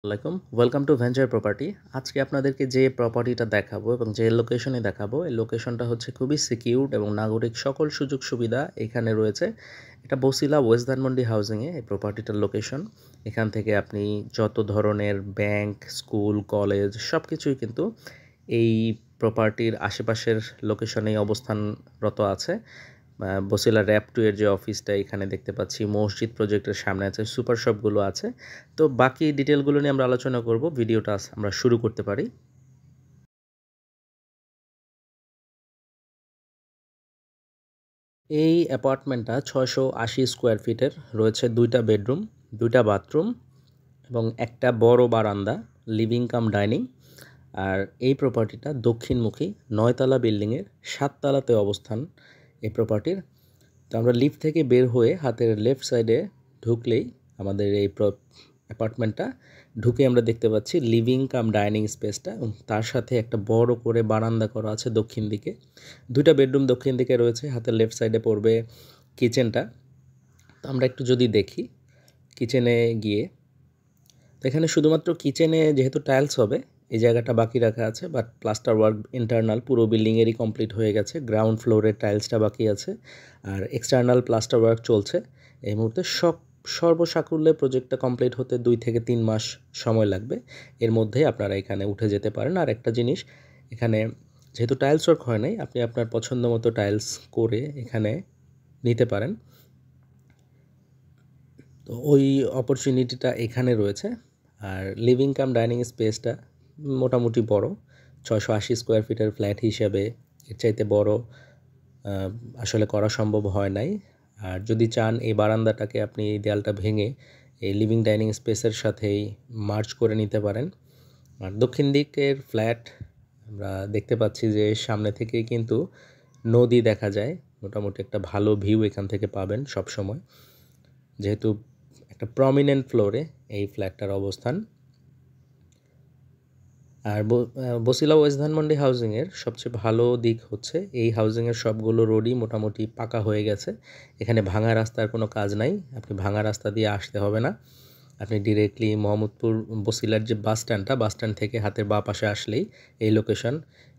আসসালামাইকুম welcome to venture property. আজকে আপনাদেরকে যে প্রপার্টিটা দেখাবো এবং যে লোকেশনে দেখাবো, এই লোকেশনটা হচ্ছে খুবই সিকিউরড এবং নাগরিক সকল সুযোগ সুবিধা এখানে রয়েছে। এটা বসিলা ওয়েস্ট ধানমন্ডি হাউজিংয়ে এই প্রপার্টিটার লোকেশন। এখান থেকে আপনি যত ধরনের ব্যাংক, স্কুল, কলেজ সব কিছুই কিন্তু এই প্রপার্টির আশেপাশের লোকেশনেই অবস্থানরত আছে। বসিলা র্যাপ 2 এর যে অফিসটা এখানে দেখতে পাচ্ছি, মসজিদ প্রজেক্টের সামনে আছে, সুপার শপগুলো আছে। তো বাকি ডিটেলগুলো নিয়ে আমরা আলোচনা করব। ভিডিওটা আমরা শুরু করতে পারি। এই অ্যাপার্টমেন্টটা 680 স্কোয়ার ফিটের, রয়েছে 2টা বেডরুম, 2টা বাথরুম এবং একটা বড় বারান্দা, লিভিং কাম ডাইনিং। আর এই প্রপার্টিটা দক্ষিণমুখী 9তলা বিল্ডিংয়ের 7তলাতে অবস্থান এই প্রপার্টির। তো আমরা লিফট থেকে বের হয়ে হাতের লেফট সাইডে ঢুকলেই আমাদের এই অ্যাপার্টমেন্টটা ঢুকে আমরা দেখতে পাচ্ছি লিভিং কাম ডাইনিং স্পেসটা, এবং তার সাথে একটা বড় করে বারান্দা করা আছে দক্ষিণ দিকে। 2টা বেডরুম দক্ষিণ দিকে রয়েছে, হাতের লেফট সাইডে পড়বে কিচেনটা। তো আমরা একটু যদি দেখি কিচেনে গিয়ে, তো এখানে শুধুমাত্র কিচেনে যেহেতু টাইলস হবে এই জায়গাটা বাকি রাখা আছে, বাট প্লাস্টার ওয়ার্ক ইন্টারনাল পুরো বিল্ডিংয়েরই কমপ্লিট হয়ে গেছে। গ্রাউন্ড ফ্লোরের টাইলসটা বাকি আছে, আর এক্সটার্নাল প্লাস্টার ওয়ার্ক চলছে এই মুহূর্তে। সর্বসাকুল্যে প্রজেক্টটা কমপ্লিট হতে 2 থেকে 3 মাস সময় লাগবে। এর মধ্যে আপনারা এখানে উঠে যেতে পারেন। আর একটা জিনিস, এখানে যেহেতু টাইলস ওয়ার্ক হয় নাই, আপনি আপনার পছন্দ মতো টাইলস করে এখানে নিতে পারেন। তো ওই অপরচুনিটিটা এখানে রয়েছে। আর লিভিং কাম ডাইনিং স্পেসটা মোটামুটি বড়, 680 স্কোয়ার ফিটের ফ্ল্যাট হিসেবে এর চাইতে বড় আসলে করা সম্ভব হয় নাই। আর যদি চান এই বারান্দাটাকে আপনি এই দেয়ালটা ভেঙে এই লিভিং ডাইনিং স্পেসের সাথেই মার্জ করে নিতে পারেন। আর দক্ষিণ দিকের ফ্ল্যাট আমরা দেখতে পাচ্ছি যে সামনে থেকেই কিন্তু নদী দেখা যায়। মোটামুটি একটা ভালো ভিউ এখান থেকে পাবেন সব সময়, যেহেতু একটা প্রমিনেন্ট ফ্লোরে এই ফ্ল্যাটটার অবস্থান। আর বসিলা ওয়েস্ট ধানমন্ডি হাউজিংয়ের সবচেয়ে ভালো দিক হচ্ছে এই হাউজিংয়ের সবগুলো রোডই মোটামুটি পাকা হয়ে গেছে। এখানে ভাঙা রাস্তার কোনো কাজ নাই, আপনি ভাঙা রাস্তা দিয়ে আসতে হবে না। আপনি ডিরেক্টলি মোহাম্মদপুর বসিলার যে বাস স্ট্যান্ড থেকে হাতের বাঁ পাশে আসলেই এই লোকেশন।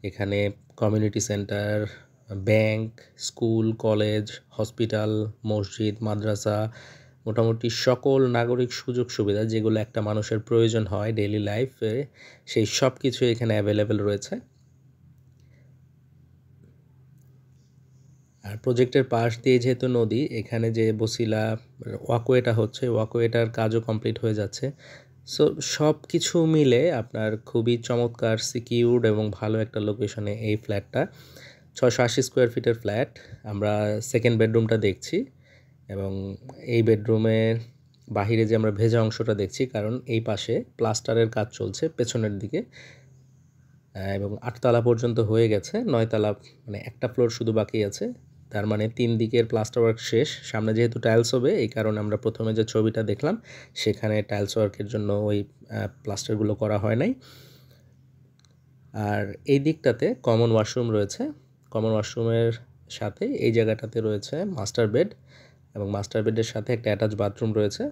এখানে community centre, bank, school, college, hospital, মসজিদ, মাদ্রাসা, মোটামুটি সকল নাগরিক সুযোগ সুবিধা যেগুলো একটা মানুষের প্রয়োজন হয় ডেইলি লাইফে, সেই সব কিছু এখানে অ্যাভেলেবেল রয়েছে। আর প্রজেক্টের পাশ দিয়ে যেহেতু নদী, এখানে যে বসিলা ওয়াকওয়েটা হচ্ছে, ওয়াকওয়েটার কাজও কমপ্লিট হয়ে যাচ্ছে। সো সব কিছু মিলে আপনার খুবই চমৎকার, সিকিউরড এবং ভালো একটা লোকেশনে এই ফ্ল্যাটটা। 680 স্কোয়ার ফিটের ফ্ল্যাট। আমরা সেকেন্ড বেডরুমটা দেখছি, এবং এই বেডরুমের বাহিরে যে আমরা ভেজা অংশটা দেখছি, কারণ এই পাশে প্লাস্টারের কাজ চলছে পেছনের দিকে, এবং 8তলা পর্যন্ত হয়ে গেছে, 9তলা মানে একটা ফ্লোর শুধু বাকি আছে। তার মানে 3 দিকের প্লাস্টার ওয়ার্ক শেষ। সামনে যেহেতু টাইলস হবে, এই কারণে আমরা প্রথমে যে ছবিটা দেখলাম সেখানে টাইলস ওয়ার্কের জন্য ওই প্লাস্টারগুলো করা হয় নাই। আর এই দিকটাতে কমন ওয়াশরুম রয়েছে। কমন ওয়াশরুমের সাথে এই জায়গাটাতে রয়েছে মাস্টার বেড, এবং মাস্টার বেডের সাথে একটা অ্যাটাচ বাথরুম রয়েছে।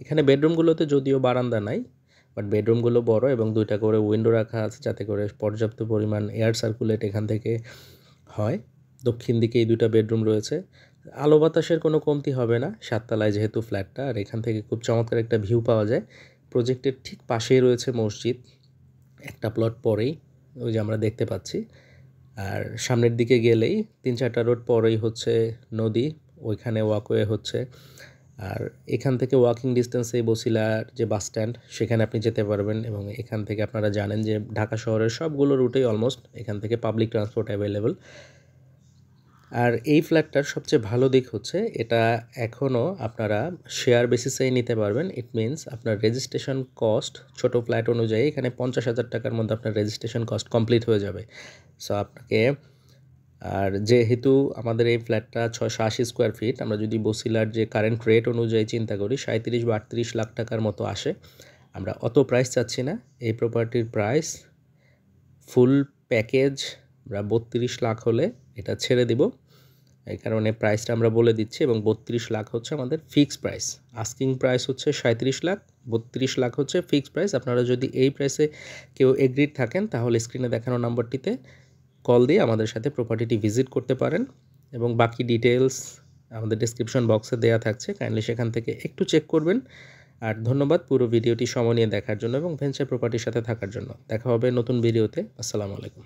এখানে বেডরুমগুলোতে যদিও বারান্দা নাই, বাট বেডরুমগুলো বড় এবং 2টা করে উইন্ডো রাখা আছে যাতে করে পর্যাপ্ত পরিমাণ এয়ার সার্কুলেট এখান থেকে হয়। দক্ষিণ দিকে এই 2টা বেডরুম রয়েছে। আলো বাতাসের কোনো কমতি হবে না 7তলায় যেহেতু ফ্ল্যাটটা। আর এখান থেকে খুব চমৎকার একটা ভিউ পাওয়া যায়। প্রজেক্টের ঠিক পাশেই রয়েছে মসজিদ, একটা প্লট পরেই ওই যে আমরা দেখতে পাচ্ছি। আর সামনের দিকে গেলেই 3-4টা রোড পরেই হচ্ছে নদী, ওইখানে ওয়াকওয়ে হচ্ছে। আর এখান থেকে ওয়াকিং ডিস্টেন্সে বসিলার যে বাস স্ট্যান্ড সেখানে আপনি যেতে পারবেন, এবং এখান থেকে আপনারা জানেন যে ঢাকা শহরের সবগুলো রুটেই অলমোস্ট এখান থেকে পাবলিক ট্রান্সপোর্ট অ্যাভেলেবল। আর এই ফ্ল্যাটটার সবচেয়ে ভালো দিক হচ্ছে এটা এখনও আপনারা শেয়ার বেসিসেই নিতে পারবেন। ইট মিনস আপনার রেজিস্ট্রেশন কস্ট ছোট ফ্ল্যাট অনুযায়ী এখানে 50,000 টাকার মধ্যে আপনার রেজিস্ট্রেশন কস্ট কমপ্লিট হয়ে যাবে। সো আপনাকে, আর যেহেতু আমাদের এই ফ্ল্যাটটা 680 স্কোয়ার ফিট, আমরা যদি বসিলার যে কারেন্ট রেট অনুযায়ী চিন্তা করি 37 বা 38 লাখ টাকার মতো আসে। আমরা অত প্রাইস চাচ্ছি না। এই প্রপার্টির প্রাইস ফুল প্যাকেজ আমরা 32 লাখ হলে এটা ছেড়ে দিব। এই কারণে প্রাইসটা আমরা বলে দিচ্ছি, এবং 32 লাখ হচ্ছে আমাদের ফিক্সড প্রাইস। আস্কিং প্রাইস হচ্ছে 37 লাখ, 32 লাখ হচ্ছে ফিক্সড প্রাইস। আপনারা যদি এই প্রাইসে কেউ এগ্রিড থাকেন তাহলে স্ক্রিনে দেখানো নাম্বারটিতে কল দিয়ে আমাদের সাথে প্রপার্টিটি ভিজিট করতে পারেন এবং বাকি ডিটেলস আমাদের ডেসক্রিপশন বক্সে দেওয়া থাকছে, কাইন্ডলি সেখান থেকে একটু চেক করবেন। আর ধন্যবাদ পুরো ভিডিওটি সময় নিয়ে দেখার জন্য এবং ভেঞ্চার প্রপার্টির সাথে থাকার জন্য। দেখা হবে নতুন ভিডিওতে। আসসালামু আলাইকুম।